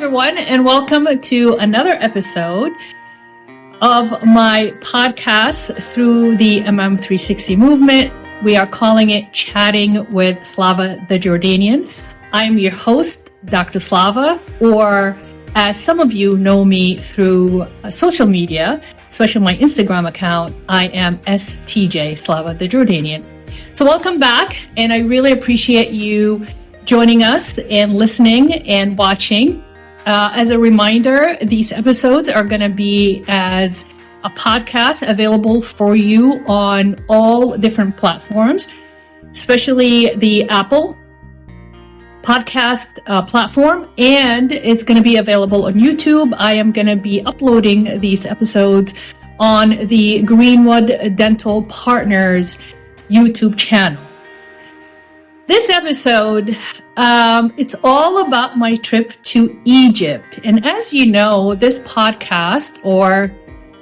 everyone, and welcome to another episode of my podcast through the MM360 movement. We are calling it Chatting with Slava the Jordanian. I'm your host, Dr. Slava, or as some of you know me through social media, especially my Instagram account, I am STJ, Slava the Jordanian. So welcome back, and I really appreciate you joining us and listening and watching. As a reminder, these episodes are going to be as a podcast available for you on all different platforms, especially the Apple podcast platform, and it's going to be available on YouTube. I am going to be uploading these episodes on the Greenwood Dental Partners YouTube channel. This episode, it's all about my trip to Egypt. And as you know, this podcast, or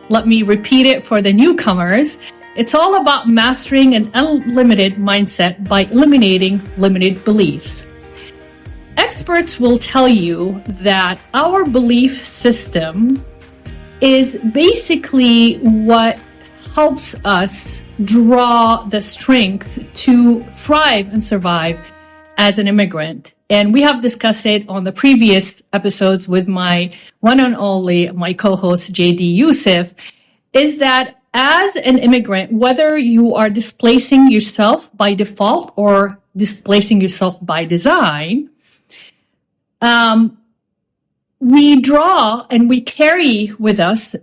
let me repeat it for the newcomers, it's all about mastering an unlimited mindset by eliminating limited beliefs. Experts will tell you that our belief system is basically what helps us draw the strength to thrive and survive as an immigrant. And we have discussed it on the previous episodes with my one and only, my co-host, JD Youssef, is that as an immigrant, whether you are displacing yourself by default or displacing yourself by design, we draw and we carry with us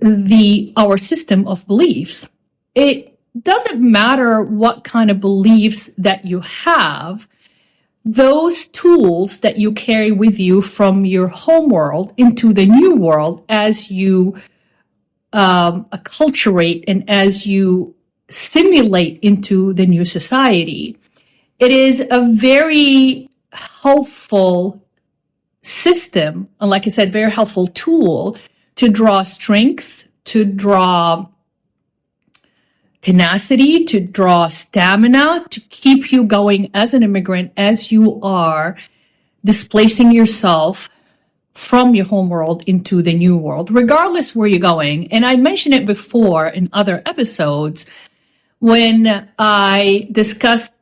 our system of beliefs. It doesn't matter what kind of beliefs that you have, those tools that you carry with you from your home world into the new world as you acculturate and as you simulate into the new society. It is a very helpful system, and like I said, very helpful tool to draw strength, to draw tenacity, to draw stamina, to keep you going as an immigrant as you are displacing yourself from your home world into the new world, regardless where you're going. And I mentioned it before in other episodes when I discussed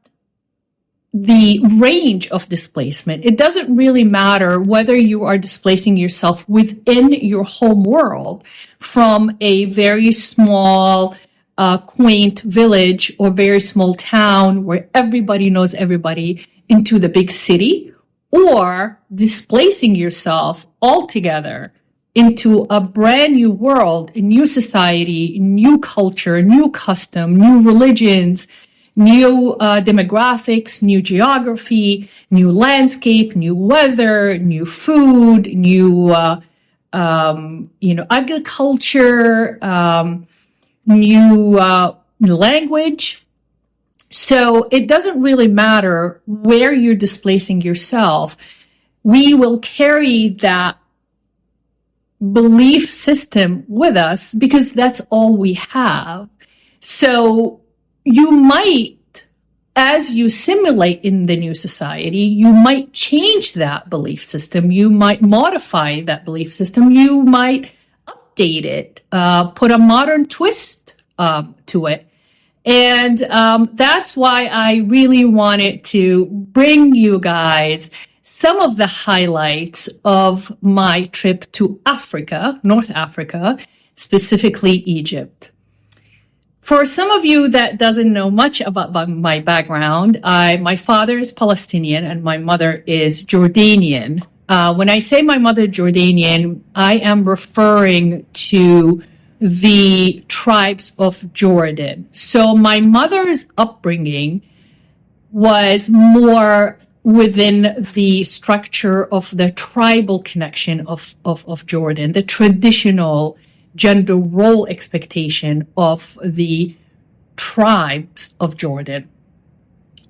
the range of displacement. It doesn't really matter whether you are displacing yourself within your home world from a very small quaint village or very small town where everybody knows everybody into the big city, or displacing yourself altogether into a brand new world, a new society, new culture, new custom, new religions, new demographics, new geography, new landscape, new weather, new food, new agriculture, new language. So it doesn't really matter where you're displacing yourself. We will carry that belief system with us because that's all we have. So you might, as you simulate in the new society, you might change that belief system. You might modify that belief system. You might update it, put a modern twist to it. And that's why I really wanted to bring you guys some of the highlights of my trip to Africa, North Africa, specifically Egypt. For some of you that doesn't know much about my background, my father is Palestinian and my mother is Jordanian. When I say my mother Jordanian, I am referring to the tribes of Jordan. So my mother's upbringing was more within the structure of the tribal connection of Jordan, the traditional gender role expectation of the tribes of Jordan.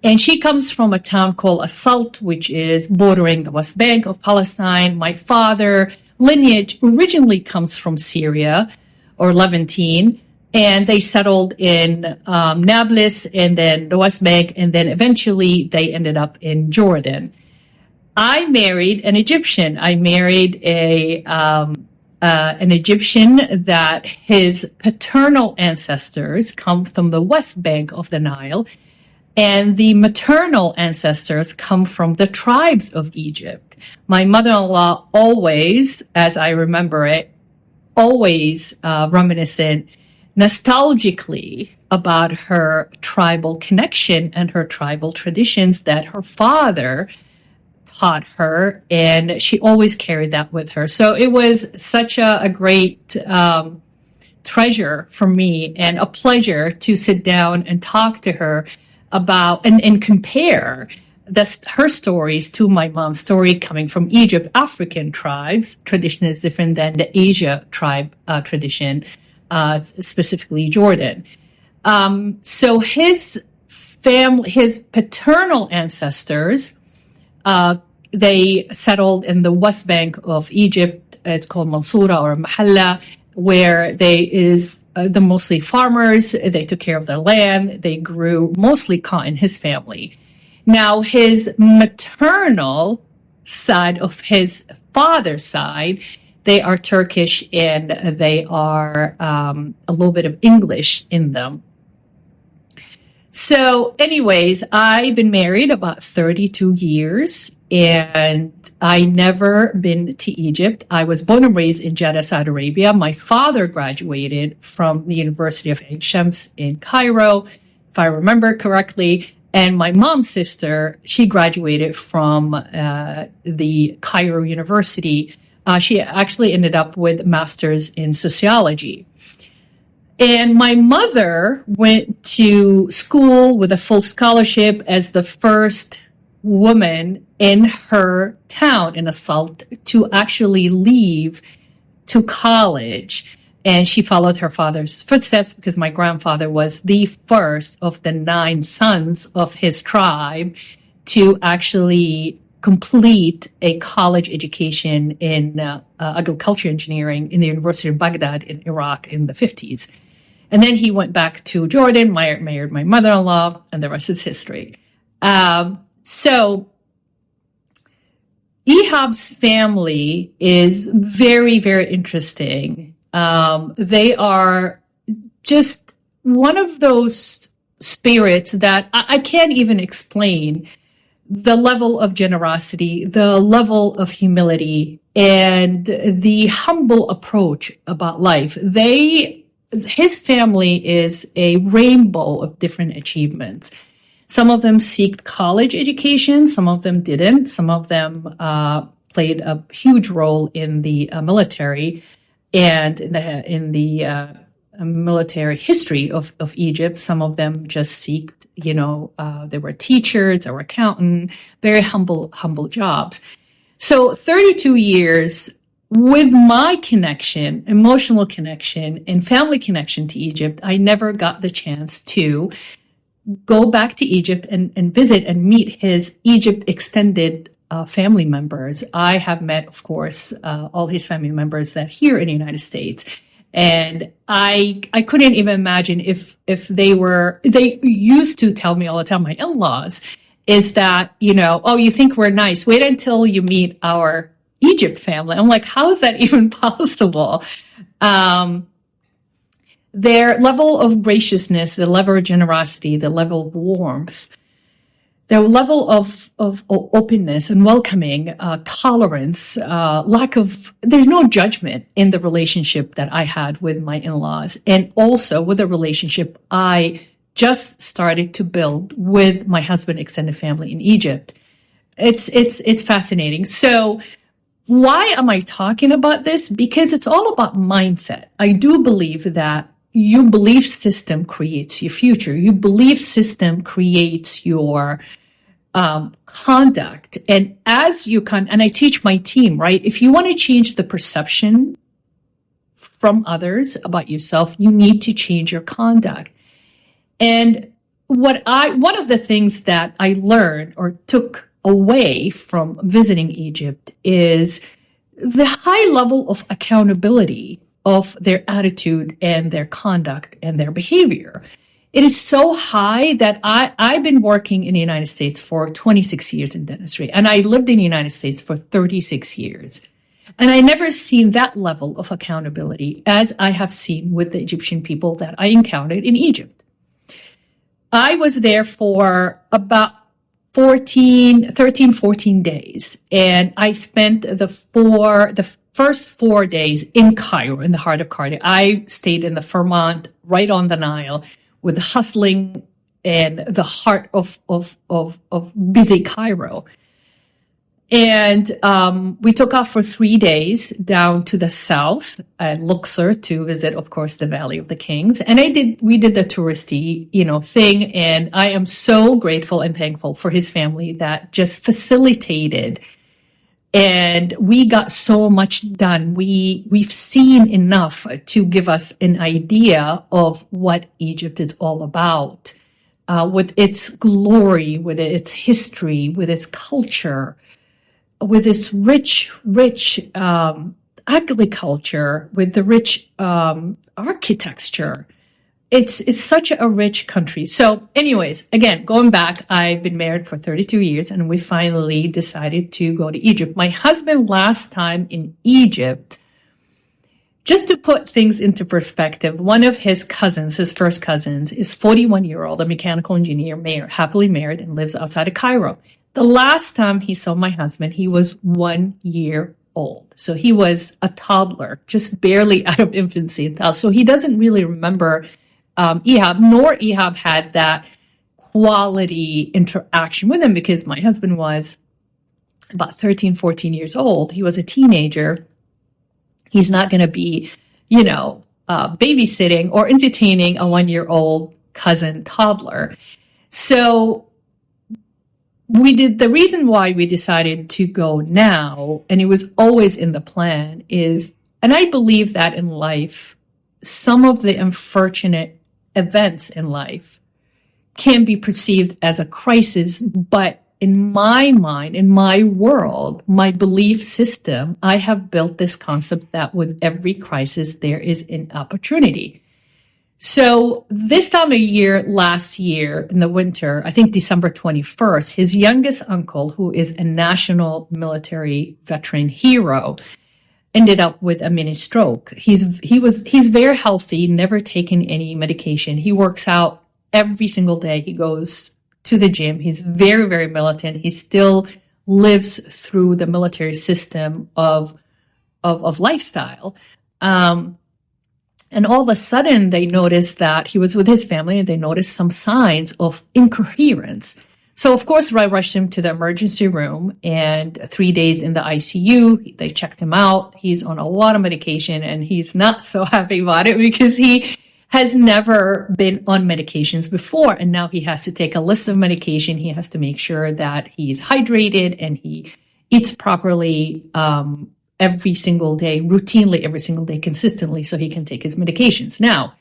And she comes from a town called Asalt, which is bordering the West Bank of Palestine. My father lineage originally comes from Syria or Levantine, and they settled in Nablus and then the West Bank, and then eventually they ended up in Jordan. I married an Egyptian. I married an Egyptian that his paternal ancestors come from the West Bank of the Nile, and the maternal ancestors come from the tribes of Egypt. My mother-in-law always, as I remember it, always reminiscent nostalgically about her tribal connection and her tribal traditions that her father taught her, and she always carried that with her. So it was such a great treasure for me and a pleasure to sit down and talk to her about and compare her stories to my mom's story coming from Egypt. African tribes tradition is different than the Asia tribe tradition, specifically Jordan. So his family, his paternal ancestors, they settled in the West Bank of Egypt. It's called Mansoura or Mahalla, where they're mostly farmers. They took care of their land. They grew mostly cotton, his family. Now, his maternal side of his father's side, they are Turkish and they are a little bit of English in them. So anyways, I've been married about 32 years and I never been to Egypt. I was born and raised in Jeddah, Saudi Arabia. My father graduated from the University of Ain Shams in Cairo, if I remember correctly. And my mom's sister, she graduated from the Cairo University. She actually ended up with a master's in sociology. And my mother went to school with a full scholarship as the first woman in her town in Assault to actually leave to college. And she followed her father's footsteps because my grandfather was the first of the 9 sons of his tribe to actually complete a college education in agriculture engineering in the University of Baghdad in Iraq in the 50s. And then he went back to Jordan, married my mother-in-law, and the rest is history. So Ehab's family is very, very interesting. They are just one of those spirits that I can't even explain the level of generosity, the level of humility, and the humble approach about life. His family is a rainbow of different achievements. Some of them seeked college education, some of them didn't. Some of them played a huge role in the military and in the military history of Egypt. Some of them just seeked, they were teachers, they were accountants, very humble jobs. So 32 years with my connection, emotional connection, and family connection to Egypt, I never got the chance to go back to Egypt and visit and meet his Egypt extended family members. I have met, of course, all his family members that are here in the United States. And I couldn't even imagine if they used to tell me all the time, my in-laws, is that, oh, you think we're nice. Wait until you meet our Egypt family. I'm like, how is that even possible? Their level of graciousness, the level of generosity, the level of warmth, their level of openness and welcoming, tolerance, there's no judgment in the relationship that I had with my in-laws, and also with the relationship I just started to build with my husband's extended family in Egypt. It's fascinating. So why am I talking about this? Because it's all about mindset. I do believe that your belief system creates your future. Your belief system creates your conduct. And as you and I teach my team, right? If you want to change the perception from others about yourself, you need to change your conduct. And one of the things that I learned or took away from visiting Egypt is the high level of accountability of their attitude and their conduct and their behavior. It is so high that I've been working in the United States for 26 years in dentistry, and I lived in the United States for 36 years. And I never seen that level of accountability as I have seen with the Egyptian people that I encountered in Egypt. I was there for about 14 days, and I spent the first 4 days in Cairo, in the heart of Cairo. I stayed in the Fairmont, right on the Nile, with the hustling and the heart of busy Cairo. And we took off for 3 days down to the south at Luxor to visit, of course, the Valley of the Kings. And we did the touristy, thing. And I am so grateful and thankful for his family that just facilitated. And we got so much done. We've seen enough to give us an idea of what Egypt is all about, with its glory, with its history, with its culture, with its rich agriculture, with the rich architecture. It's such a rich country. So anyways, again, going back, I've been married for 32 years and we finally decided to go to Egypt. My husband last time in Egypt, just to put things into perspective, one of his cousins, his first cousins, is 41-year-old, a mechanical engineer, happily married and lives outside of Cairo. The last time he saw my husband, he was 1 year old. So he was a toddler, just barely out of infancy. So he doesn't really remember Ehab, nor Ehab had that quality interaction with him because my husband was about 13, 14 years old. He was a teenager. He's not going to be, babysitting or entertaining a 1-year-old cousin toddler. So the reason why we decided to go now, and it was always in the plan, is, and I believe that in life, some of the unfortunate events in life can be perceived as a crisis, but in my mind, in my world, my belief system, I have built this concept that with every crisis, there is an opportunity. So this time of year, last year in the winter, I think December 21st, his youngest uncle, who is a national military veteran hero, ended up with a mini stroke. He's very healthy, never taken any medication. He works out every single day. He goes to the gym. He's very, very militant. He still lives through the military system of lifestyle. And all of a sudden, they noticed that he was with his family, and they noticed some signs of incoherence. So, of course, I rushed him to the emergency room, and 3 days in the ICU, they checked him out. He's on a lot of medication, and he's not so happy about it because he has never been on medications before, and now he has to take a list of medication. He has to make sure that he's hydrated and he eats properly every single day, routinely every single day, consistently, so he can take his medications. Now,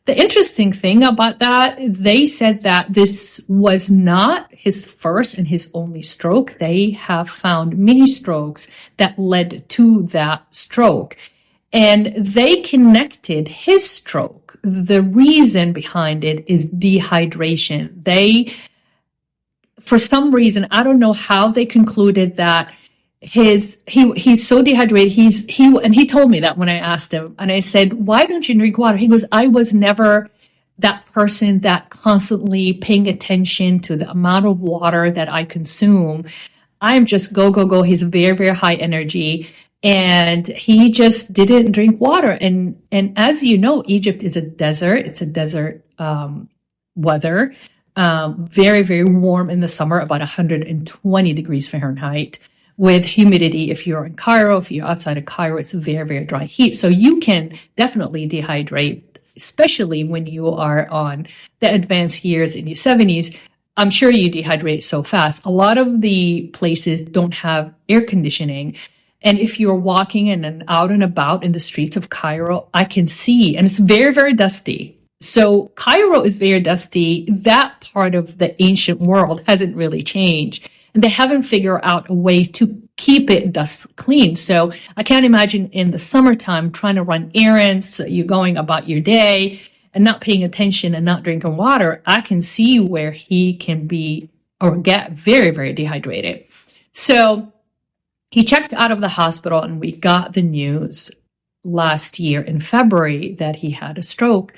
the interesting thing about that, they said that this was not his first and his only stroke. They have found mini strokes that led to that stroke. And they connected his stroke. The reason behind it is dehydration. For some reason, I don't know how they concluded that he's so dehydrated. And he told me that when I asked him, and I said, why don't you drink water? He goes, I was never that person that constantly paying attention to the amount of water that I consume. I'm just go, go, go. He's very, very high energy. And he just didn't drink water. And as you know, Egypt is a desert. It's a desert weather. Very, very warm in the summer, about 120 degrees Fahrenheit. With humidity, if you're in Cairo, if you're outside of Cairo, it's very, very dry heat. So you can definitely dehydrate, especially when you are on the advanced years in your 70s. I'm sure you dehydrate so fast. A lot of the places don't have air conditioning. And if you're walking and out and about in the streets of Cairo, I can see, and it's very, very dusty. So Cairo is very dusty. That part of the ancient world hasn't really changed. And they haven't figured out a way to keep it dust clean. So I can't imagine in the summertime trying to run errands, you going about your day, and not paying attention and not drinking water, I can see where he can be or get very, very dehydrated. So he checked out of the hospital, and we got the news last year in February that he had a stroke.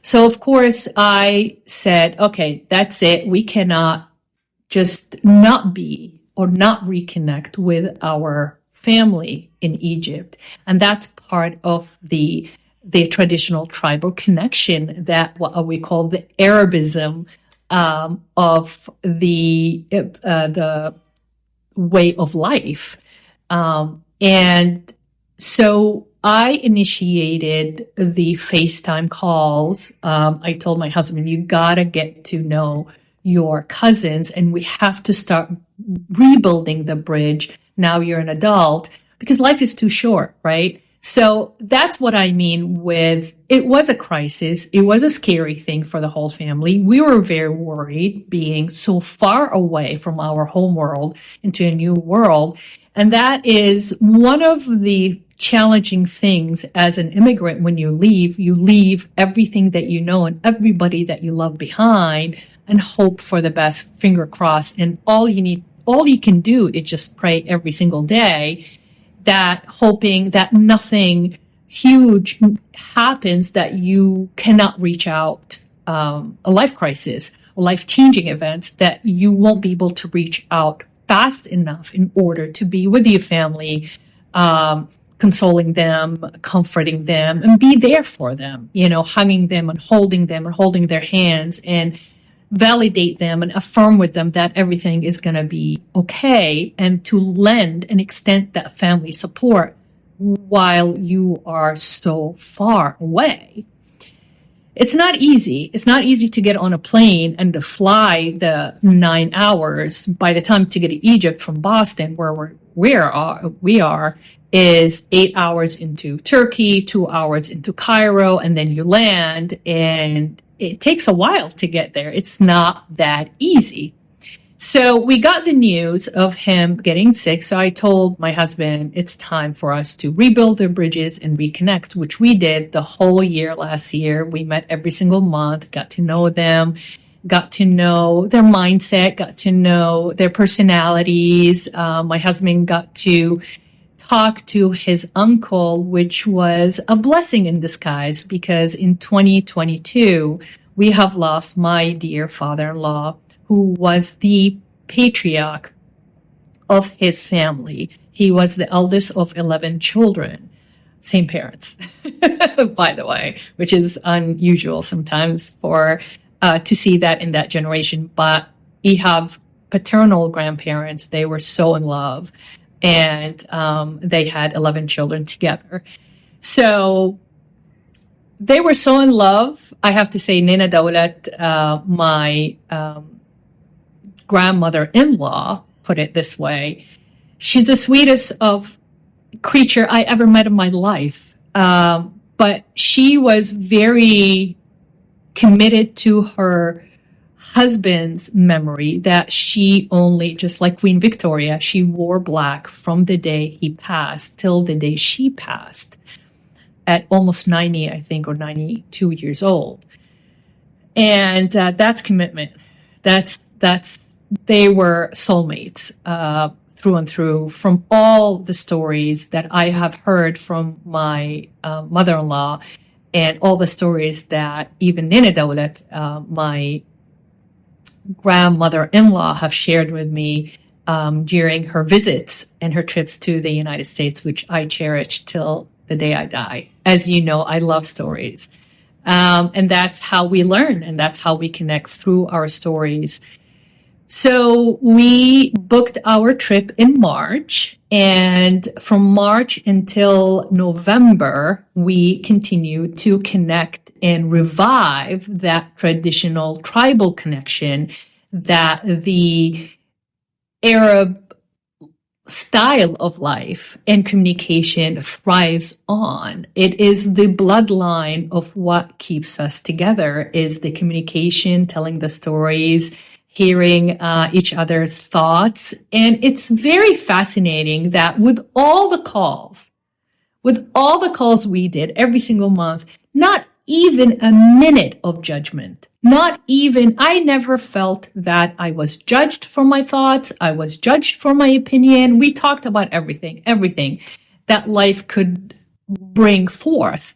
So of course I said, okay, that's it. We cannot just not be or not reconnect with our family in Egypt. And that's part of the traditional tribal connection, that what we call the Arabism of the way of life. And so I initiated the FaceTime calls. I told my husband, you gotta get to know your cousins, and we have to start rebuilding the bridge. Now you're an adult, because life is too short, right? So that's what I mean with, it was a crisis. It was a scary thing for the whole family. We were very worried being so far away from our home world into a new world. And that is one of the challenging things as an immigrant. When you leave everything that you know and everybody that you love behind, and hope for the best, finger crossed. And all you can do is just pray every single day, that hoping that nothing huge happens, that you cannot reach out, a life crisis, a life-changing event, that you won't be able to reach out fast enough in order to be with your family, consoling them, comforting them, and be there for them, hugging them and holding their hands, and validate them and affirm with them that everything is going to be okay, and to lend and extend that family support while you are so far away. It's not easy. It's not easy to get on a plane and to fly the 9 hours. By the time to get to Egypt from Boston, where we are, is 8 hours into Turkey, 2 hours into Cairo, and then you land, and it takes a while to get there. It's not that easy. So we got the news of him getting sick. So I told my husband, it's time for us to rebuild the bridges and reconnect, which we did the whole year last year. We met every single month, got to know them, got to know their mindset, got to know their personalities. My husband got to talk to his uncle, which was a blessing in disguise, because in 2022, we have lost my dear father-in-law, who was the patriarch of his family. He was the eldest of 11 children, same parents, by the way, which is unusual sometimes for to see that in that generation. But Ehab's paternal grandparents, they were so in love. And they had 11 children together. So they were so in love. I have to say, Nina Dawlat, my grandmother-in-law, put it this way. She's the sweetest of creature I ever met in my life. But she was very committed to her husband's memory, that she only, just like Queen Victoria, she wore black from the day he passed till the day she passed at almost 90, I think, or 92 years old. And that's commitment. They were soulmates through and through. From all the stories that I have heard from my mother-in-law, and all the stories that even Nina Dawlat, my grandmother-in-law, have shared with me during her visits and her trips to the United States, which I cherish till the day I die. As you know, I love stories. And that's how we learn, and that's how we connect, through our stories. So we booked our trip in March, and from March until November, we continued to connect and revive that traditional tribal connection that the Arab style of life and communication thrives on. It is the bloodline of what keeps us together, is the communication, telling the stories, hearing each other's thoughts. And it's very fascinating that with all the calls we did every single month, not even a minute of judgment. Not even, I never felt that I was judged for my thoughts. I was judged for my opinion. We talked about everything that life could bring forth.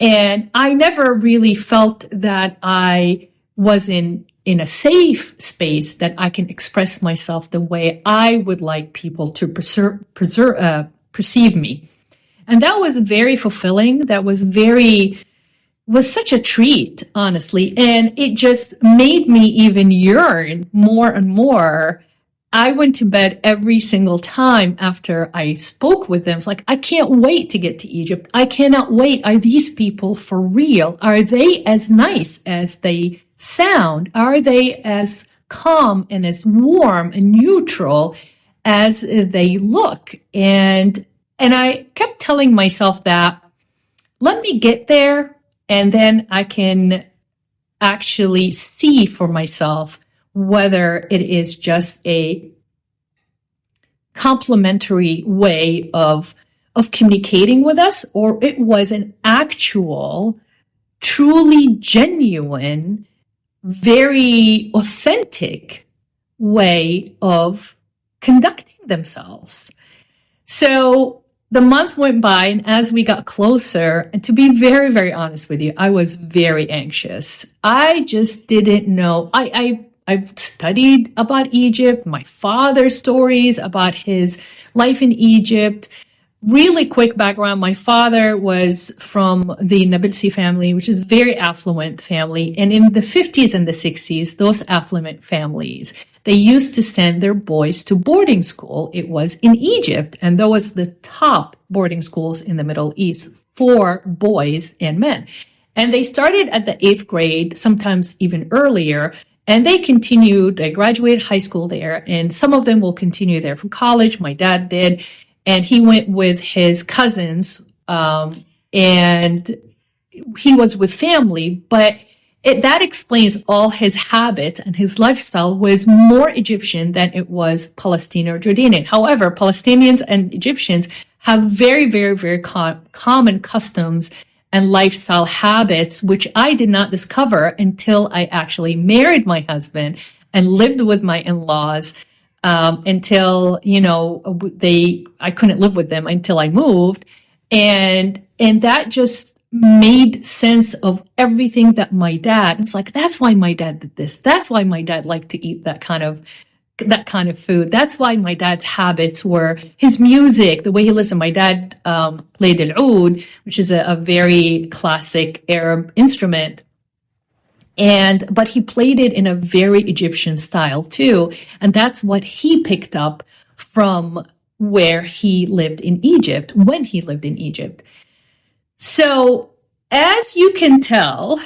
And I never really felt that I was in a safe space that I can express myself the way I would like people to perceive me. And that was very fulfilling. That was such a treat, honestly. And it just made me even yearn more and more. I went to bed every single time after I spoke with them. It's like, I can't wait to get to Egypt. I cannot wait. Are these people for real? Are they as nice as they sound? Are they as calm and as warm and neutral as they look? And I kept telling myself that, let me get there, and then I can actually see for myself whether it is just a complimentary way of communicating with us, or it was an actual, truly genuine, very authentic way of conducting themselves. So the month went by, and as we got closer, and to be very, very honest with you, I was very anxious. I just didn't know. I've studied about Egypt, my father's stories about his life in Egypt. Really quick background. My father was from the Nabilsi family, which is a very affluent family. And in the 50s and the 60s, those affluent families, they used to send their boys to boarding school. It was in Egypt, and that was the top boarding schools in the Middle East for boys and men. And they started at the 8th grade, sometimes even earlier, and they continued. They graduated high school there, and some of them will continue there from college. My dad did, and he went with his cousins, and he was with family, but that explains all his habits, and his lifestyle was more Egyptian than it was Palestinian or Jordanian. However, Palestinians and Egyptians have very, very, very common customs and lifestyle habits, which I did not discover until I actually married my husband and lived with my in-laws, until, I couldn't live with them until I moved. And that just made sense of everything that my dad, it's like, that's why my dad did this. That's why my dad liked to eat that kind of food. That's why my dad's habits were his music, the way he listened. My dad played el-Oud, which is a very classic Arab instrument. But he played it in a very Egyptian style too. And that's what he picked up from where he lived in Egypt, when he lived in Egypt. So, as you can tell,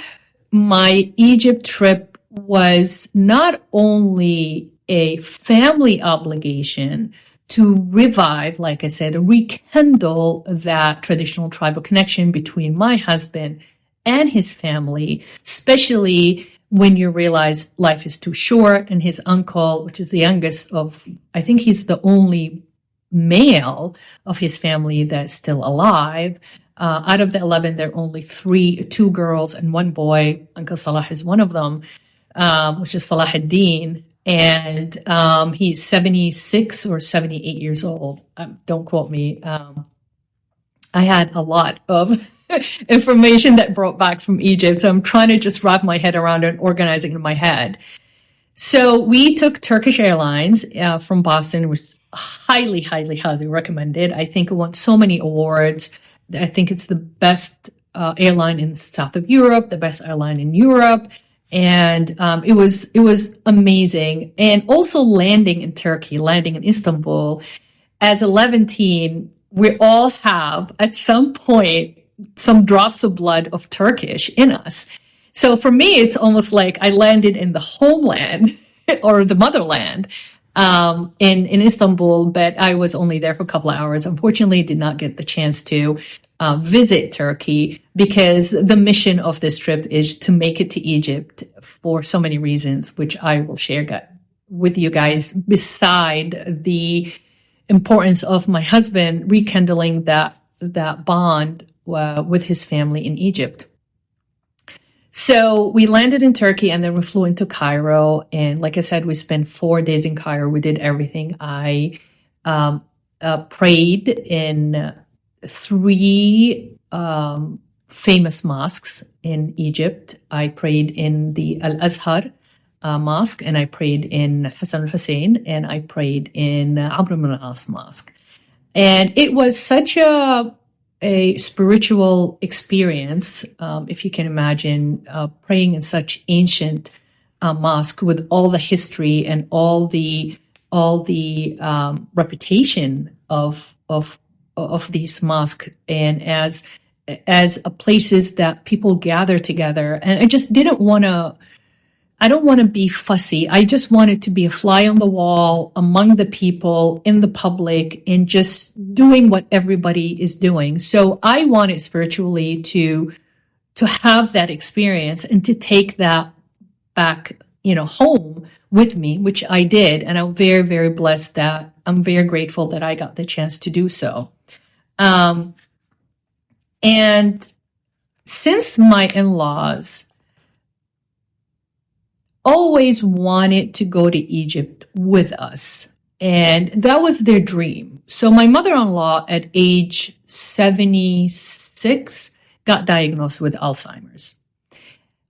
my Egypt trip was not only a family obligation to revive, like I said, rekindle that traditional tribal connection between my husband and his family, especially when you realize life is too short, and his uncle, which is the youngest of, I think he's the only male of his family that's still alive. Out of the 11, there are only 2 girls and 1 boy. Uncle Salah is one of them, which is Salah ad-Din. And he's 76 or 78 years old. Don't quote me. I had a lot of information that brought back from Egypt, so I'm trying to just wrap my head around it and organize it in my head. So we took Turkish Airlines from Boston, which is highly, highly, highly recommended. I think it won so many awards. I think it's the best airline in south of Europe, the best airline in Europe. And it was amazing. And also landing in Turkey, landing in Istanbul, as a Levantine, we all have at some point some drops of blood of Turkish in us. So for me, it's almost like I landed in the homeland or the motherland in Istanbul, but I was only there for a couple of hours. Unfortunately, did not get the chance to visit Turkey, because the mission of this trip is to make it to Egypt for so many reasons, which I will share with you guys, beside the importance of my husband rekindling that bond with his family in Egypt. So we landed in Turkey and then we flew into Cairo. And like I said, we spent 4 days in Cairo. We did everything. I prayed in 3 famous mosques in Egypt. I prayed in the Al-Azhar mosque, and I prayed in Hassan al-Hussein, and I prayed in Amr ibn al-As mosque. And it was such a spiritual experience, if you can imagine, praying in such ancient mosque with all the history and all the reputation of these mosques, and as places that people gather together. And I just didn't want to. I don't want to be fussy. I just wanted to be a fly on the wall among the people in the public and just doing what everybody is doing. So I wanted spiritually to have that experience and to take that back, home with me, which I did. And I'm very, very blessed that I'm very grateful that I got the chance to do so. And since my in-laws always wanted to go to Egypt with us, and that was their dream. So my mother-in-law at age 76 got diagnosed with Alzheimer's.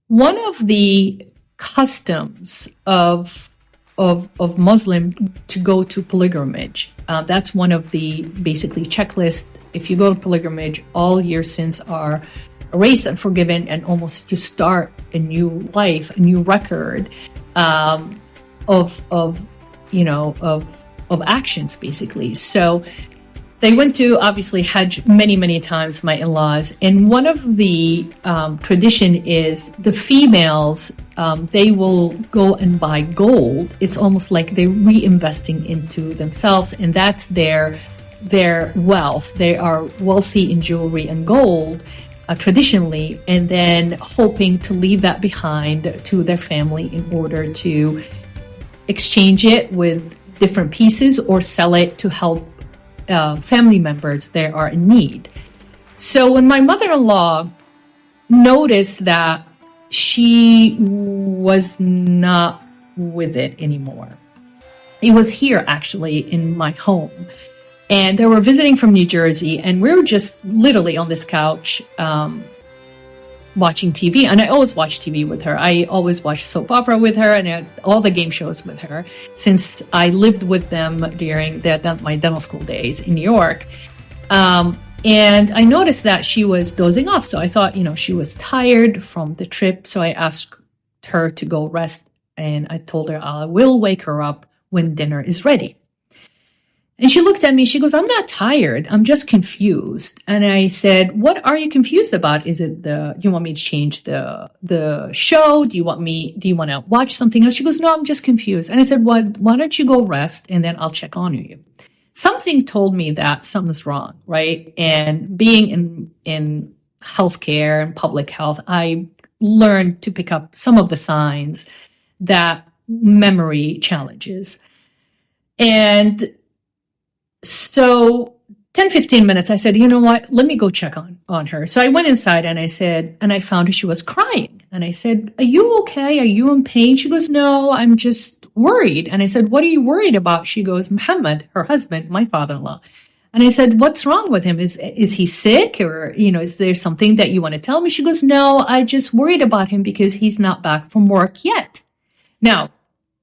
One of the customs of Muslim to go to pilgrimage, that's one of the basically checklists. If you go to pilgrimage, all your sins are erased and forgiven, and almost to start a new life, a new record of actions, basically. So they went to obviously Hajj many times, my in-laws, and one of the tradition is the females, they will go and buy gold. It's almost like they're reinvesting into themselves, and that's their wealth. They are wealthy in jewelry and gold, traditionally, and then hoping to leave that behind to their family in order to exchange it with different pieces or sell it to help family members that are in need. So when my mother-in-law noticed that she was not with it anymore, it was here actually in my home. And they were visiting from New Jersey, and we were just literally on this couch watching TV. And I always watch TV with her. I always watch soap opera with her and all the game shows with her, since I lived with them during my dental school days in New York. And I noticed that she was dozing off. So I thought, she was tired from the trip. So I asked her to go rest, and I told her I will wake her up when dinner is ready. And she looked at me, she goes, "I'm not tired, I'm just confused." And I said, "What are you confused about? Is it you want me to change the show? Do you want to watch something else?" She goes, "No, I'm just confused." And I said, "Well, why don't you go rest and then I'll check on you?" Something told me that something's wrong, right? And being in healthcare and public health, I learned to pick up some of the signs that memory challenges. And so 10-15 minutes, I said, "You know what, let me go check on her." So I went inside and I found her, she was crying. And I said, "Are you okay? Are you in pain?" She goes, "No, I'm just worried." And I said, "What are you worried about?" She goes, "Muhammad," her husband, my father-in-law. And I said, "What's wrong with him? Is he sick, or, is there something that you want to tell me?" She goes, "No, I just worried about him because he's not back from work yet." Now,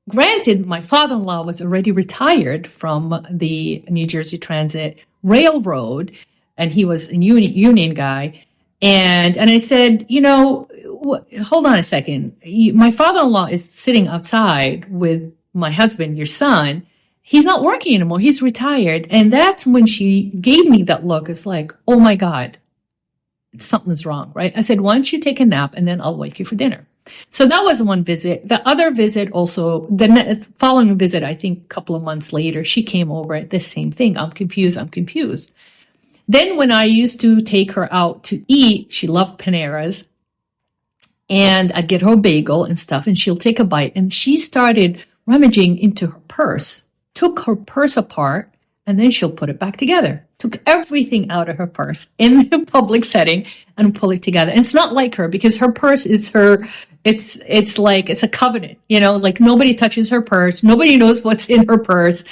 granted, my father-in-law was already retired from the New Jersey Transit Railroad, and he was a union guy. And I said, hold on a second. My father-in-law is sitting outside with my husband, your son. He's not working anymore. He's retired. And that's when she gave me that look. It's like, oh my God, something's wrong, right? I said, "Why don't you take a nap and then I'll wake you for dinner?" So that was one visit. The other visit also, the following visit, I think a couple of months later, she came over at the same thing. I'm confused. Then when I used to take her out to eat, she loved Panera's, and I'd get her a bagel and stuff, and she'll take a bite. And she started rummaging into her purse, took her purse apart, and then she'll put it back together. Took everything out of her purse in the public setting and pull it together. And it's not like her, because her purse is it's like, it's a covenant, like nobody touches her purse. Nobody knows what's in her purse.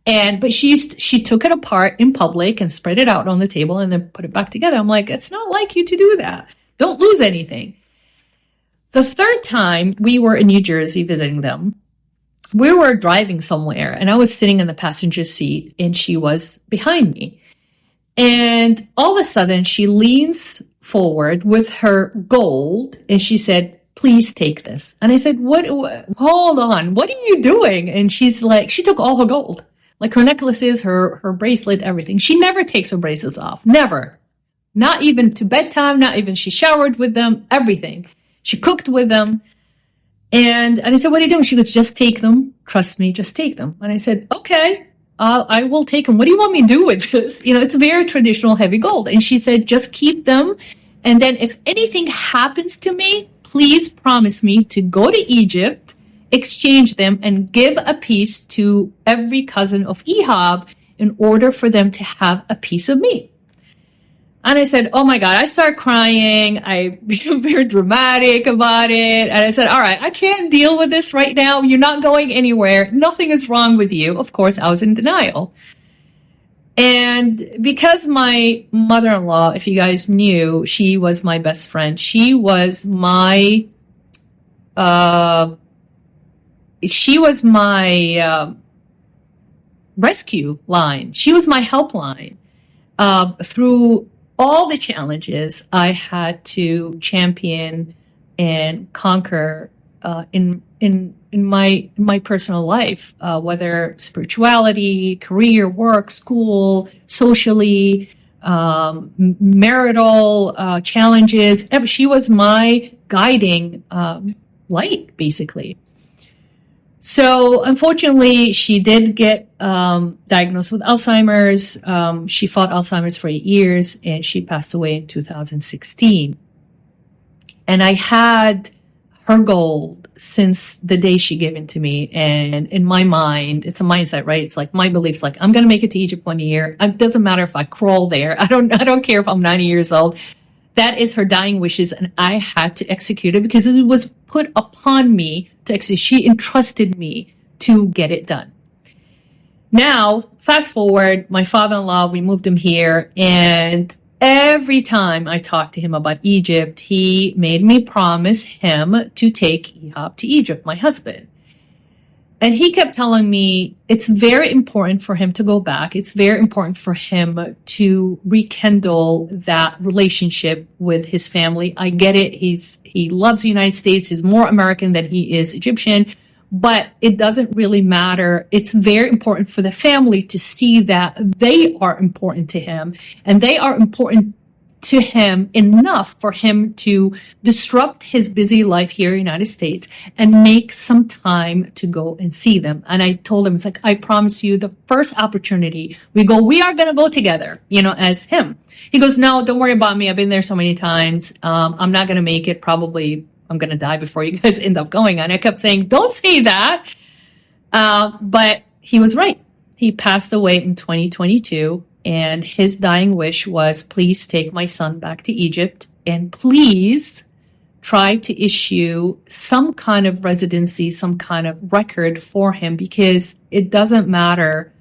But she took it apart in public and spread it out on the table and then put it back together. I'm like, it's not like you to do that. Don't lose anything. The third time we were in New Jersey visiting them, we were driving somewhere and I was sitting in the passenger seat and she was behind me. And all of a sudden she leans forward with her gold and she said, "Please take this." And I said, what, hold on, what are you doing? And she's like, she took all her gold, like her necklaces, her bracelet, everything. She never takes her bracelets off. Never. Not even to bedtime, not even she showered with them, everything. She cooked with them. And I said, "What are you doing?" She goes, "Just take them. Trust me, just take them." And I said, "Okay, I will take them. What do you want me to do with this?" It's very traditional heavy gold. And she said, "Just keep them. And then if anything happens to me, please promise me to go to Egypt, exchange them, and give a piece to every cousin of Ehab in order for them to have a piece of me." And I said, "Oh my God," I started crying. I became very dramatic about it. And I said, "All right, I can't deal with this right now. You're not going anywhere. Nothing is wrong with you." Of course, I was in denial. And because my mother-in-law, if you guys knew, she was my best friend. She was my rescue line. She was my helpline. Through all the challenges I had to champion and conquer in my personal life, whether spirituality, career, work, school, socially, marital challenges. She was my guiding light, basically. So unfortunately, she did get diagnosed with Alzheimer's. She fought Alzheimer's for 8 years, and she passed away in 2016. And I had her gold since the day she gave it to me. And in my mind, it's a mindset, right? It's like my beliefs, like I'm going to make it to Egypt one year. It doesn't matter if I crawl there. I don't care if I'm 90 years old. That is her dying wishes, and I had to execute it because it was put upon me to execute. She entrusted me to get it done. Now, fast forward, my father-in-law, we moved him here, and every time I talked to him about Egypt, he made me promise him to take Ehab to Egypt, my husband. And he kept telling me it's very important for him to go back. It's very important for him to rekindle that relationship with his family. I get it. He loves the United States. He's more American than he is Egyptian, but it doesn't really matter. It's very important for the family to see that they are important to him, and they are important to him enough for him to disrupt his busy life here in the United States and make some time to go and see them. And I told him, it's like, I promise you, the first opportunity we are going to go together, as him. He goes, "No, don't worry about me. I've been there so many times. I'm not going to make it. Probably I'm going to die before you guys end up going." And I kept saying, "Don't say that." But he was right. He passed away in 2022. And his dying wish was, "Please take my son back to Egypt and please try to issue some kind of residency, some kind of record for him, because it doesn't matter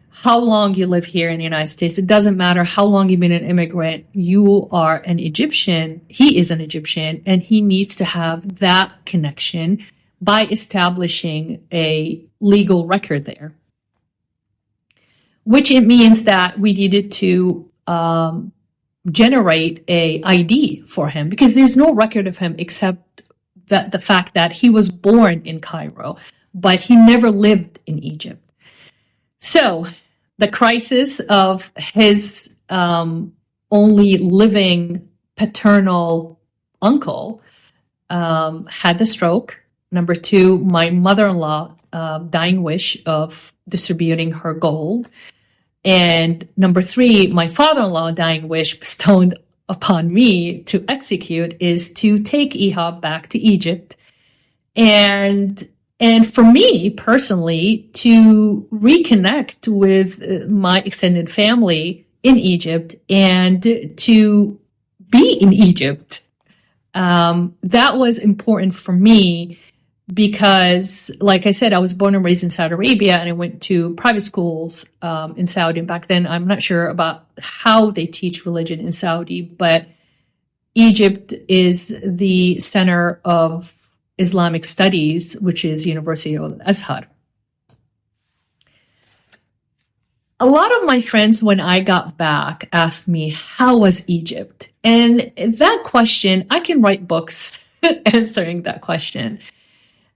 how long you live here in the United States. It doesn't matter how long you've been an immigrant. You are an Egyptian. He is an Egyptian, and he needs to have that connection by establishing a legal record there." Which it means that we needed to generate a ID for him, because there's no record of him except that the fact that he was born in Cairo, but he never lived in Egypt. So the crisis of his only living paternal uncle had the stroke. Number two, my mother-in-law dying wish of distributing her gold. And number three, my father-in-law dying wish bestowed upon me to execute is to take Ehab back to Egypt. And And for me personally, to reconnect with my extended family in Egypt and to be in Egypt, that was important for me because, like I said, I was born and raised in Saudi Arabia, and I went to private schools in Saudi. Back then, I'm not sure about how they teach religion in Saudi, but Egypt is the center of Islamic studies, which is University of Azhar. A lot of my friends, when I got back, asked me, how was Egypt? And that question, I can write books answering that question.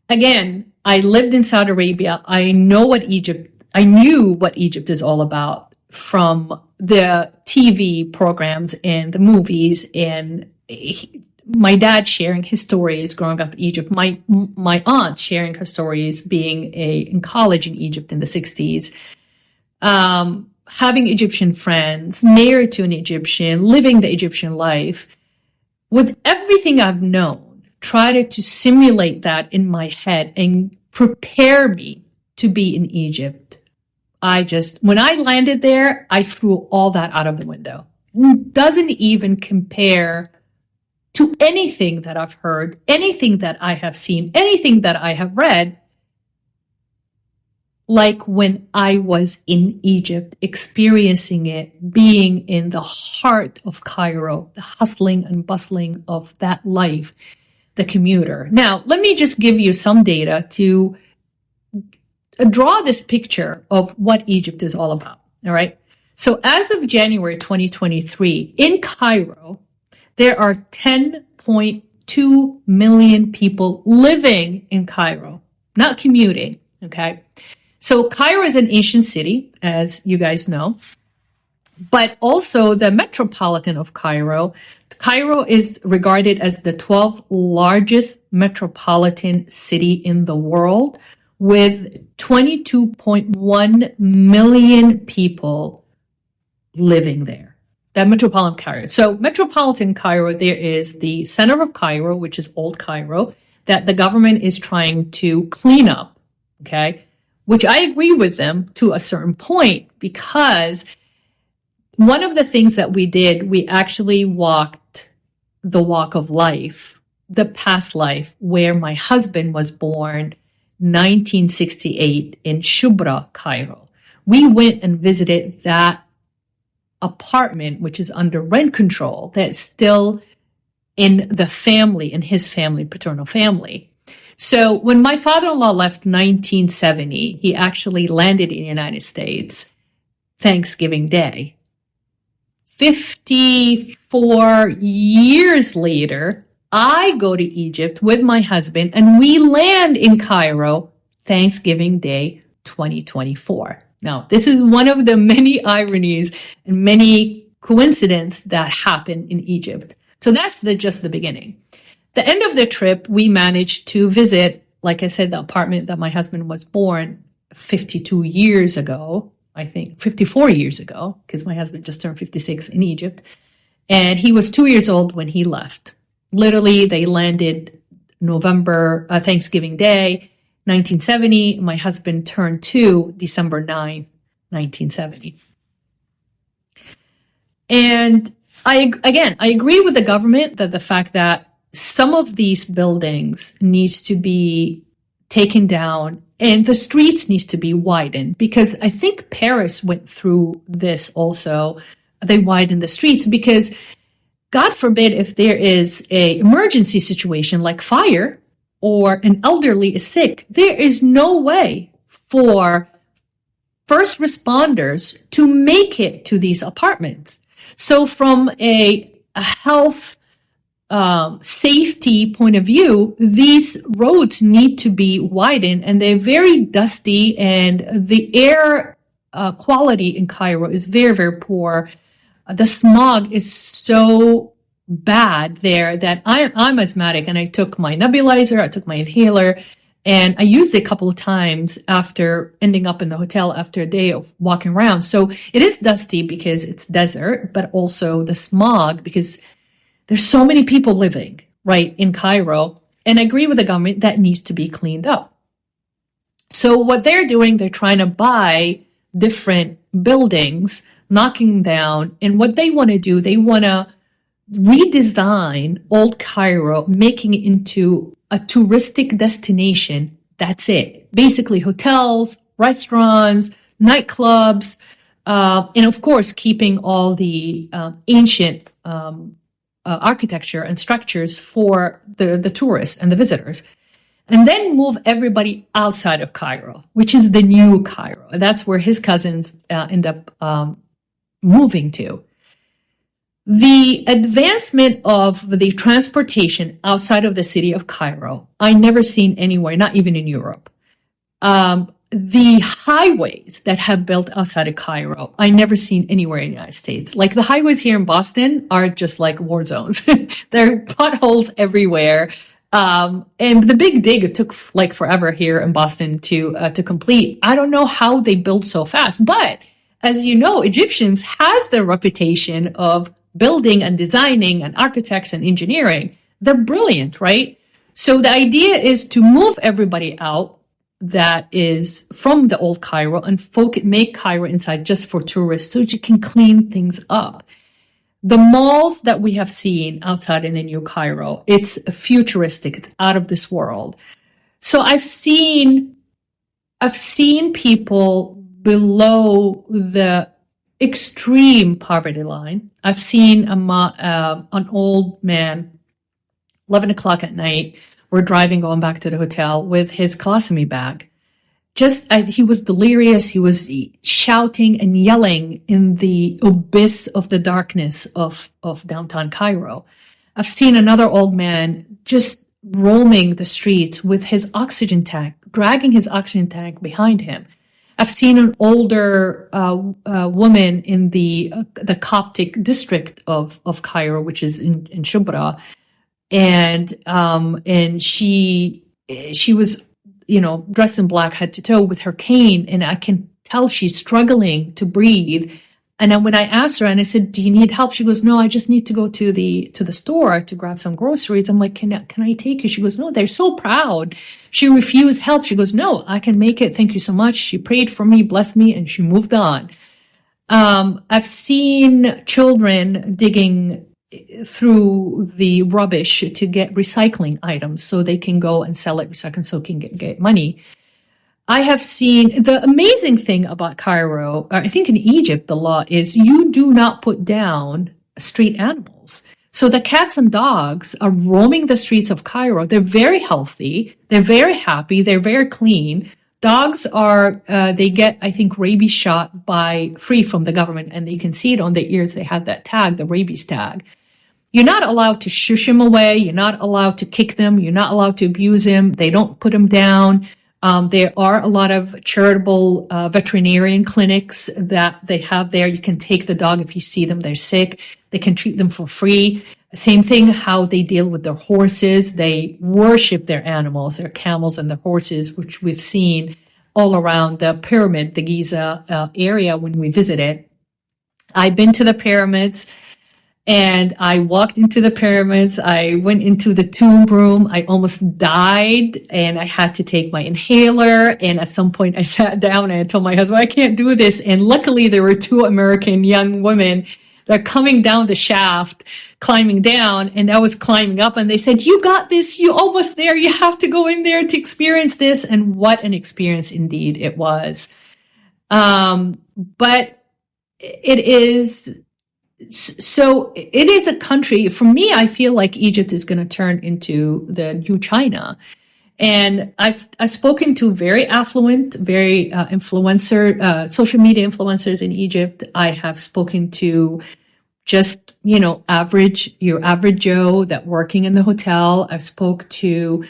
Again, I lived in Saudi Arabia. I knew what Egypt is all about from the TV programs and the movies, and my dad sharing his stories growing up in Egypt, my aunt sharing her stories being in college in Egypt in the 60s, having Egyptian friends, married to an Egyptian, living the Egyptian life. With everything I've known, tried to simulate that in my head and prepare me to be in Egypt. When I landed there, I threw all that out of the window. It doesn't even compare to anything that I've heard, anything that I have seen, anything that I have read, like when I was in Egypt, experiencing it, being in the heart of Cairo, the hustling and bustling of that life, the commuter. Now, let me just give you some data to draw this picture of what Egypt is all about. All right. So as of January 2023, in Cairo, there are 10.2 million people living in Cairo, not commuting. Okay. So Cairo is an ancient city, as you guys know, but also the metropolitan of Cairo. Cairo is regarded as the 12th largest metropolitan city in the world, with 22.1 million people living there. That metropolitan Cairo. So metropolitan Cairo, there is the center of Cairo, which is Old Cairo, that the government is trying to clean up, okay? Which I agree with them to a certain point, because one of the things that we did, we actually walked the walk of life, the past life, where my husband was born 1968 in Shubra, Cairo. We went and visited that apartment, which is under rent control, that's still in the family, in his family, paternal family. So when my father-in-law left 1970, he actually landed in the United States Thanksgiving Day. 54 years later, I go to Egypt with my husband and we land in Cairo Thanksgiving Day 2024. Now, this is one of the many ironies and many coincidences that happen in Egypt. So that's just the beginning. The end of the trip, we managed to visit, like I said, the apartment that my husband was born 52 years ago, I think 54 years ago, because my husband just turned 56 in Egypt. And he was 2 years old when he left. Literally, they landed Thanksgiving Day, 1970. My husband turned 2 December 9th, 1970. And I agree with the government that the fact that some of these buildings needs to be taken down and the streets needs to be widened, because I think Paris went through this also. They widened the streets because, God forbid, if there is an emergency situation like fire or an elderly is sick, there is no way for first responders to make it to these apartments. So from a health safety point of view, these roads need to be widened, and they're very dusty, and the air quality in Cairo is very, very poor. The smog is so bad there that I'm asthmatic, and I took my nebulizer, I took my inhaler, and I used it a couple of times after ending up in the hotel after a day of walking around. So it is dusty because it's desert, but also the smog because there's so many people living right in Cairo. And I agree with the government that needs to be cleaned up. So what they're doing, they're trying to buy different buildings, knocking them down. And what they want to do, they want to redesign old Cairo, making it into a touristic destination. That's it. Basically, hotels, restaurants, nightclubs, and of course, keeping all the ancient architecture and structures for the tourists and the visitors. And then move everybody outside of Cairo, which is the new Cairo. That's where his cousins end up moving to. The advancement of the transportation outside of the city of Cairo, I never seen anywhere, not even in Europe. The highways that have built outside of Cairo, I never seen anywhere in the United States. Like the highways here in Boston are just like war zones. There are potholes everywhere. And the Big Dig took like forever here in Boston to complete. I don't know how they build so fast, but as you know, Egyptians has the reputation of building and designing and architects and engineering. They're brilliant, right? So the idea is to move everybody out that is from the old Cairo and make Cairo inside just for tourists so you can clean things up. The malls that we have seen outside in the new Cairo, it's futuristic, it's out of this world. So I've seen people below the extreme poverty line. I've seen an old man, 11 o'clock at night, we're driving, going back to the hotel with his colostomy bag. He was delirious. He was shouting and yelling in the abyss of the darkness of downtown Cairo. I've seen another old man just roaming the streets with his oxygen tank, dragging his oxygen tank behind him. I've seen an older woman in the Coptic district of Cairo, which is in Shubra, and she was, dressed in black head to toe with her cane, and I can tell she's struggling to breathe. And then when I asked her and I said, "Do you need help?" She goes, "No, I just need to go to the store to grab some groceries." I'm like, can I take you? She goes, "No." They're so proud. She refused help. She goes, "No, I can make it. Thank you so much." She prayed for me, blessed me, and she moved on. I've seen children digging through the rubbish to get recycling items so they can go and sell it, recycle, so can get money. I have seen the amazing thing about Cairo. I think in Egypt, the law is you do not put down street animals. So the cats and dogs are roaming the streets of Cairo. They're very healthy. They're very happy. They're very clean. Dogs are, they get, I think, rabies shot free from the government, and you can see it on their ears. They have that tag, the rabies tag. You're not allowed to shush them away. You're not allowed to kick them. You're not allowed to abuse them. They don't put them down. There are a lot of charitable veterinarian clinics that they have there. You can take the dog if you see them, they're sick. They can treat them for free. Same thing, how they deal with their horses. They worship their animals, their camels and their horses, which we've seen all around the pyramid, the Giza area when we visited. I've been to the pyramids. And I walked into the pyramids. I went into the tomb room. I almost died, and I had to take my inhaler. And at some point I sat down and I told my husband, "I can't do this." And luckily there were two American young women that are coming down the shaft, climbing down, and I was climbing up, and they said, "You got this. You're almost there. You have to go in there to experience this." And what an experience indeed it was. But it is, so it is a country, for me, I feel like Egypt is going to turn into the new China. And I've spoken to very affluent, very social media influencers in Egypt. I have spoken to just, your average Joe that working in the hotel. I've spoke to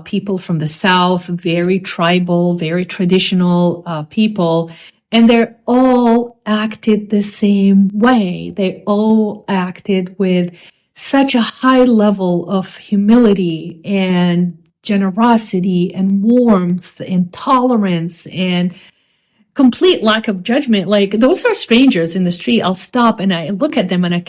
people from the South, very tribal, very traditional people. And they're all acted the same way. They all acted with such a high level of humility and generosity and warmth and tolerance and complete lack of judgment. Like, those are strangers in the street. I'll stop and I look at them and I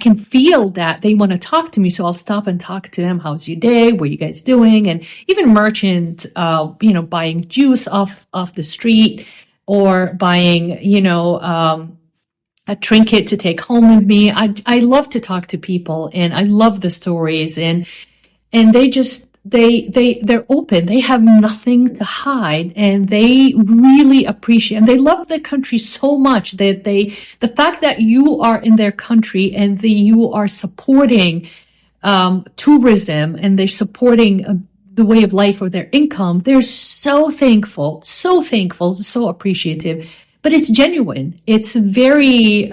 can feel that they want to talk to me. So I'll stop and talk to them. How's your day? What are you guys doing? And even merchants, buying juice off the street, or buying, a trinket to take home with me. I love to talk to people, and I love the stories, and they're open. They have nothing to hide, and they really appreciate, and they love their country so much that the fact that you are in their country and you are supporting tourism, and they're supporting the way of life or their income, they're so thankful, so appreciative. But it's genuine. It's very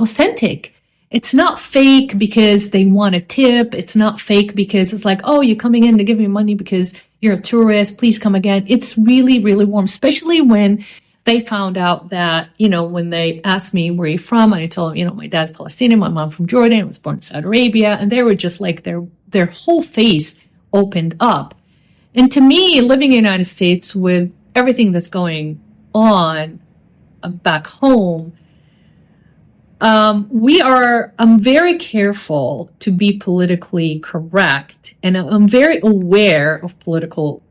authentic. It's not fake because they want a tip. It's not fake because it's like, oh, you're coming in to give me money because you're a tourist. Please come again. It's really, really warm, especially when they found out that, when they asked me, where are you from? And I told them, my dad's Palestinian, my mom from Jordan, I was born in Saudi Arabia. And they were just like, their whole face opened up. And to me, living in the United States with everything that's going on back home, I'm very careful to be politically correct, and I'm very aware of political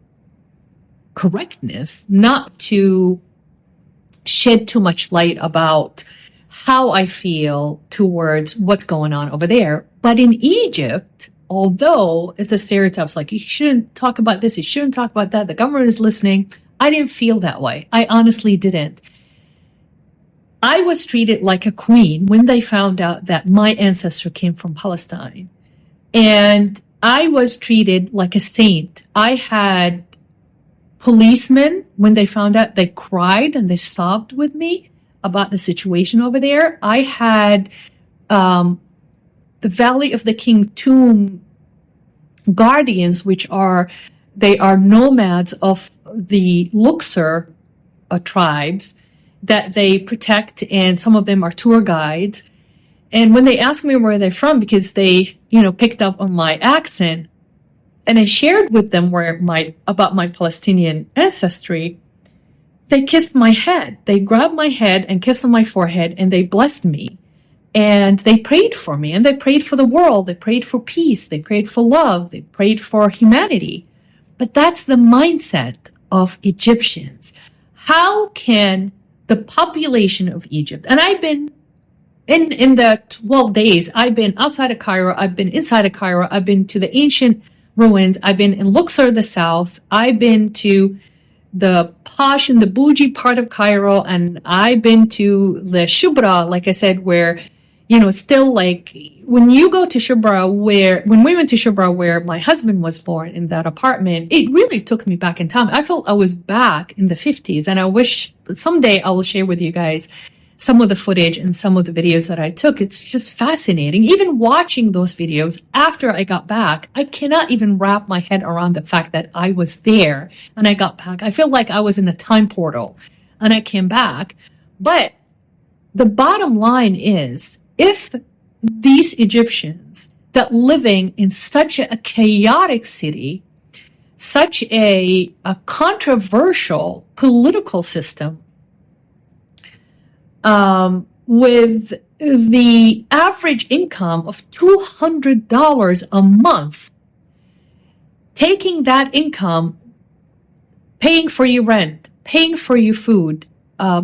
correctness, not to shed too much light about how I feel towards what's going on over there. But in Egypt, although it's a stereotype, like, you shouldn't talk about this, you shouldn't talk about that, the government is listening, I didn't feel that way. I honestly didn't. I was treated like a queen when they found out that my ancestor came from Palestine. And I was treated like a saint. I had policemen, when they found out, they cried and they sobbed with me about the situation over there. I had the Valley of the King tomb guardians, they are nomads of the Luxor tribes that they protect, and some of them are tour guides. And when they asked me where they're from, because they, picked up on my accent, and I shared with them about my Palestinian ancestry, they kissed my head. They grabbed my head and kissed on my forehead, and they blessed me. And they prayed for me, and they prayed for the world. They prayed for peace. They prayed for love. They prayed for humanity. But that's the mindset of Egyptians. How can the population of Egypt, and I've been in the 12 days, I've been outside of Cairo, I've been inside of Cairo, I've been to the ancient ruins, I've been in Luxor, the south, I've been to the posh and the bougie part of Cairo, and I've been to the Shubra, like I said, where, it's still like, when you go to Shubra, when we went to Shubra, where my husband was born, in that apartment, it really took me back in time. I felt I was back in the 50s, and I wish someday I will share with you guys some of the footage and some of the videos that I took. It's just fascinating. Even watching those videos after I got back, I cannot even wrap my head around the fact that I was there and I got back. I feel like I was in a time portal and I came back. But the bottom line is, if these Egyptians that living in such a chaotic city, such a controversial political system, with the average income of $200 a month, taking that income, paying for your rent, paying for your food,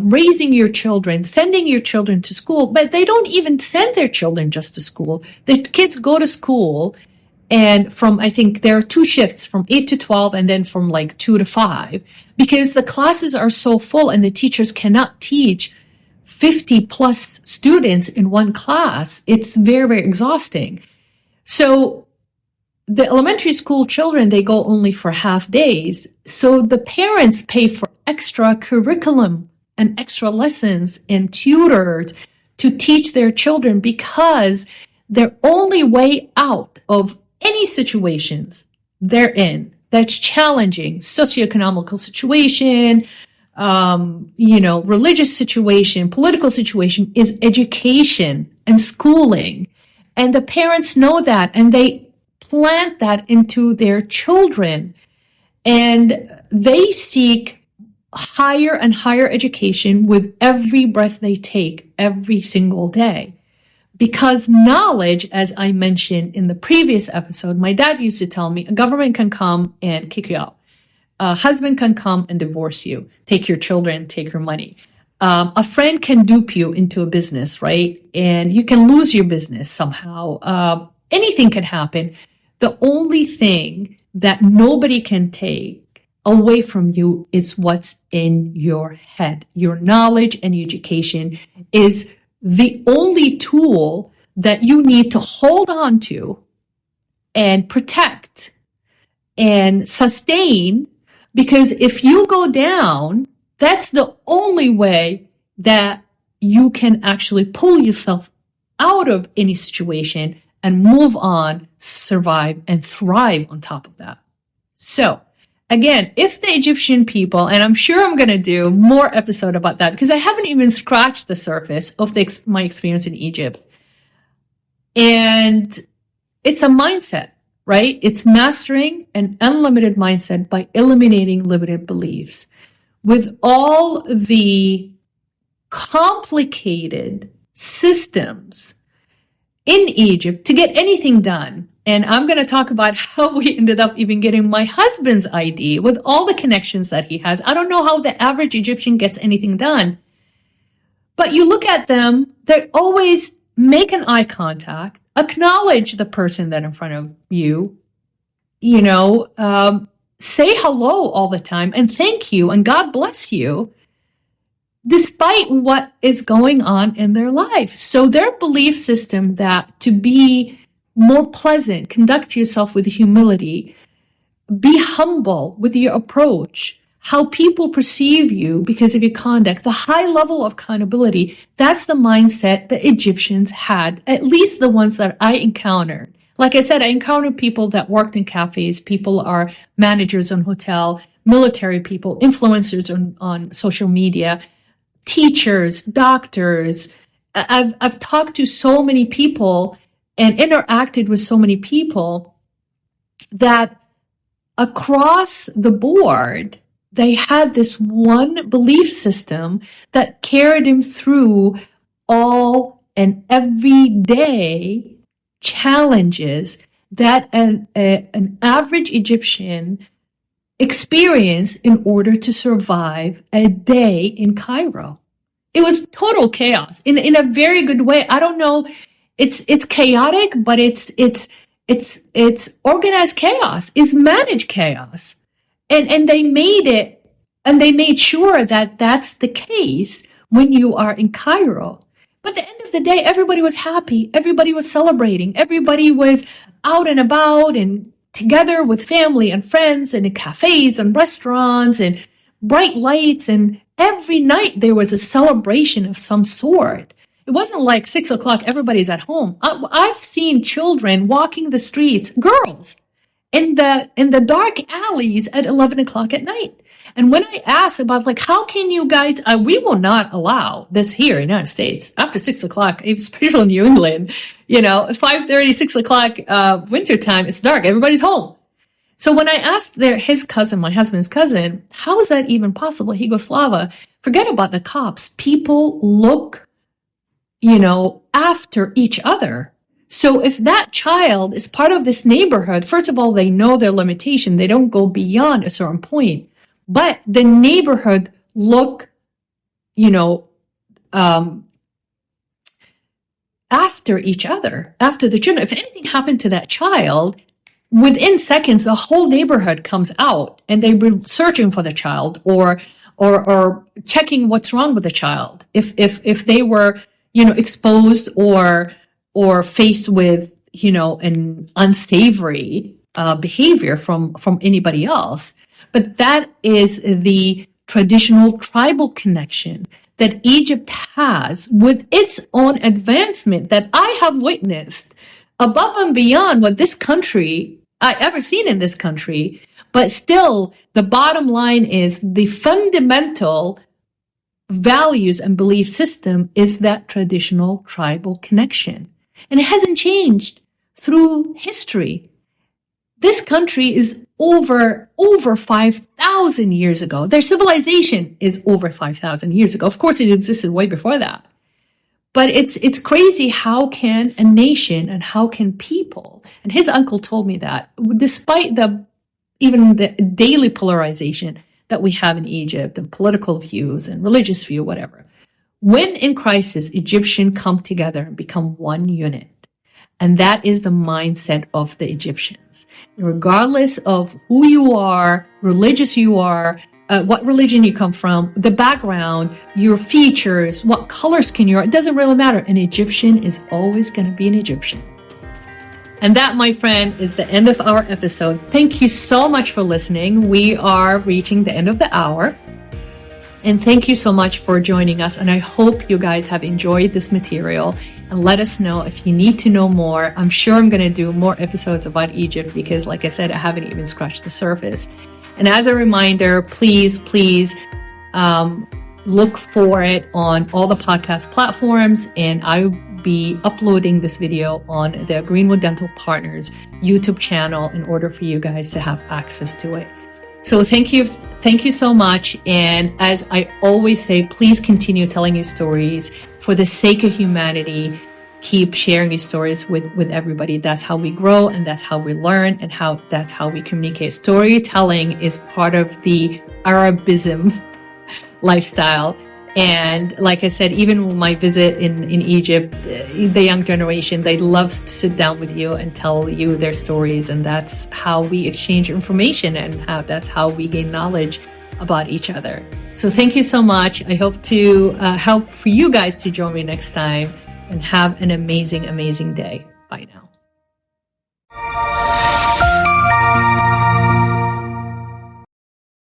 raising your children, sending your children to school, but they don't even send their children just to school. The kids go to school, and I think there are 2 shifts, from 8 to 12, and then from like 2 to 5, because the classes are so full and the teachers cannot teach 50 plus students in one class. It's very, very exhausting. So the elementary school children, they go only for half days. So the parents pay for extra curriculum and extra lessons and tutors to teach their children, because their only way out of any situations they're in that's challenging, socioeconomical situation, religious situation, political situation, is education and schooling. And the parents know that, and they plant that into their children, and they seek higher and higher education with every breath they take every single day. Because knowledge, as I mentioned in the previous episode, my dad used to tell me, a government can come and kick you out. A husband can come and divorce you, take your children, take your money. A friend can dupe you into a business, right? And you can lose your business somehow. Anything can happen. The only thing that nobody can take away from you is what's in your head. Your knowledge and education is the only tool that you need to hold on to and protect and sustain, because if you go down, that's the only way that you can actually pull yourself out of any situation and move on, survive, and thrive on top of that. So, again, if the Egyptian people, and I'm sure I'm going to do more episode about that because I haven't even scratched the surface of my experience in Egypt. And it's a mindset, right? It's mastering an unlimited mindset by eliminating limited beliefs. With all the complicated systems in Egypt to get anything done. And I'm going to talk about how we ended up even getting my husband's ID with all the connections that he has. I don't know how the average Egyptian gets anything done. But you look at them, they always make an eye contact, acknowledge the person that in front of you, say hello all the time and thank you and God bless you, despite what is going on in their life. So their belief system that to be more pleasant, conduct yourself with humility, be humble with your approach, how people perceive you because of your conduct, the high level of accountability, that's the mindset the Egyptians had, at least the ones that I encountered. Like I said, I encountered people that worked in cafes, people are managers on hotel, military people, influencers on social media, teachers, doctors. I've talked to so many people and interacted with so many people that across the board, they had this one belief system that carried them through all and every day challenges that an average Egyptian experienced in order to survive a day in Cairo. It was total chaos in a very good way. I don't know. It's chaotic, but it's organized chaos. It's managed chaos. And they made it, and they made sure that that's the case when you are in Cairo. But at the end of the day, everybody was happy. Everybody was celebrating. Everybody was out and about and together with family and friends and in cafes and restaurants and bright lights. And every night there was a celebration of some sort. It wasn't like 6 o'clock, everybody's at home. I've seen children walking the streets, girls, in the dark alleys at 11 o'clock at night. And when I asked about, like, how can you guys, we will not allow this here in the United States after 6 o'clock, especially in New England, 5:30, 6 o'clock, wintertime, it's dark, everybody's home. So when I asked his cousin, my husband's cousin, how is that even possible? He goes, Slava, forget about the cops. People look, after each other. So if that child is part of this neighborhood, first of all, they know their limitation. They don't go beyond a certain point. But the neighborhood look, after each other, after the children. If anything happened to that child, within seconds, the whole neighborhood comes out and they were searching for the child or checking what's wrong with the child. If they were, exposed or faced with, an unsavory behavior from anybody else. But that is the traditional tribal connection that Egypt has with its own advancement that I have witnessed above and beyond what this country, I ever seen in this country. But still, the bottom line is the fundamental values and belief system is that traditional tribal connection. And it hasn't changed through history. This country is over 5,000 years ago. Their civilization is over 5,000 years ago. Of course, it existed way before that. But it's crazy, how can a nation and how can people, and his uncle told me that, despite even the daily polarization that we have in Egypt, and political views and religious view, whatever, when in crisis, Egyptians come together and become one unit. And that is the mindset of the Egyptians. Regardless of who you are, religious you are, what religion you come from, the background, your features, what color skin you are, it doesn't really matter. An Egyptian is always going to be an Egyptian. And that, my friend, is the end of our episode. Thank you so much for listening. We are reaching the end of the hour. And thank you so much for joining us. And I hope you guys have enjoyed this material. And let us know if you need to know more. I'm sure I'm going to do more episodes about Egypt because, like I said, I haven't even scratched the surface. And as a reminder, please look for it on all the podcast platforms. And I will be uploading this video on the Greenwood Dental Partners YouTube channel in order for you guys to have access to it. So thank you so much. And as I always say, please continue telling your stories for the sake of humanity. Keep sharing these stories with everybody. That's how we grow, and that's how we learn, and that's how we communicate. Storytelling is part of the Arabism lifestyle. And like I said, even with my visit in Egypt, the young generation, they love to sit down with you and tell you their stories. And that's how we exchange information, and that's how we gain knowledge about each other. So thank you so much. I hope to help for you guys to join me next time, and have an amazing, amazing day. Bye now.